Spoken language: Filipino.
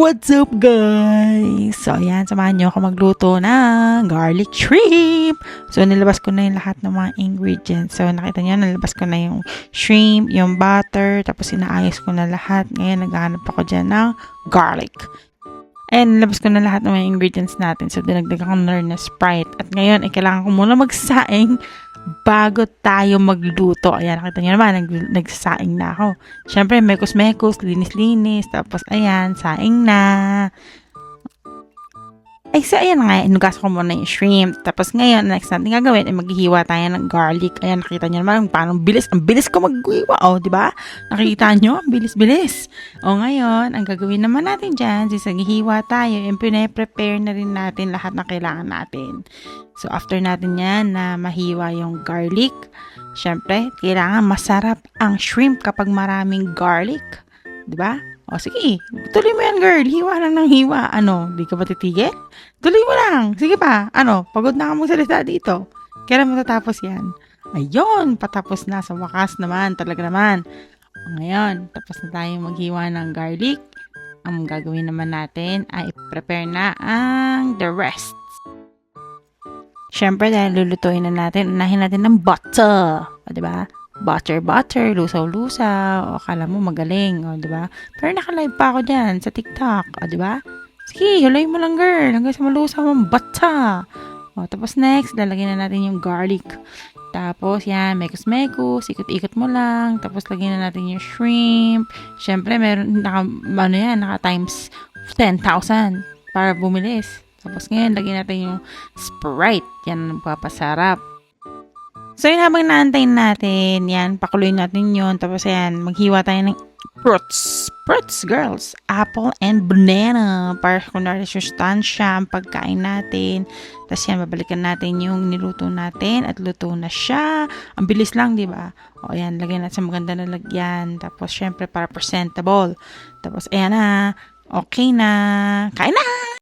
What's up, guys? So, ayan, samahan nyo ako magluto ng garlic shrimp. So, nilabas ko na yung lahat ng mga ingredients. So, nakita nyo, nilabas ko na yung shrimp, yung butter, tapos inaayos ko na lahat. Ngayon, naghahanap ako dyan ng garlic. And nilabas ko na lahat ng mga ingredients natin. So, dinagdagan ko na rin na Sprite. At ngayon, kailangan ko muna magsaing bago tayo magluto. Ayan, nakita nyo naman, nagsasaing na ako. Siyempre, mekos-mekos, linis-linis. Tapos, ayan, saing na. Ay, so, ayan nga, inugas ko muna yung shrimp. Tapos, ngayon, next natin gagawin, ay maghihiwa tayo ng garlic. Ayan, nakita nyo naman, paano bilis. Ang bilis ko maghiwa, di ba? Nakita nyo? Bilis-bilis. Ngayon, ang gagawin naman natin dyan, since naghihiwa tayo, yung pine-prepare na rin natin lahat na kailangan natin. So, after natin yan, na mahiwa yung garlic, syempre, kailangan masarap ang shrimp kapag maraming garlic. Di ba? Sige, tuloy mo yan, girl. Hiwa lang ng hiwa. Di ka ba titigil? Tuloy mo lang. Sige pa. Pagod na ka magsalita dito. Kailan mo tatapos yan? Ayun, patapos na sa wakas naman. Talaga naman. Ngayon, tapos na tayo maghiwa ng garlic. Ang gagawin naman natin ay prepare na ang the rest. Siyempre, dahil lulutuin na natin, unahin natin ng butter. Diba? Butter, lusaw-lusaw. Akala mo magaling, diba? Pero naka-live pa ako dyan sa TikTok, diba? Sige, hulay mo lang, girl. Hanggang sa malusaw ang butter. Tapos next, lalagyan na natin yung garlic. Tapos, yan, mekos-mekos, ikot-ikot mo lang. Tapos, lagyan na natin yung shrimp. Siyempre, meron, naka times 10,000 para bumilis. Tapos, ngayon, lagyan natin yung Sprite. Yan ang papasarap. So, yun, habang naantayin natin, yan, pakuluin natin yun. Tapos, ayan, maghiwa tayo ng fruits. Fruits, girls. Apple and banana. Para kunwari sustansya ang pagkain natin. Tapos, yan, babalikan natin yung niluto natin at luto na siya. Ang bilis lang, di ba? Ayan, lagyan natin sa maganda na lagyan. Tapos, syempre, para presentable. Tapos, ayan na. Okay na. Kain na!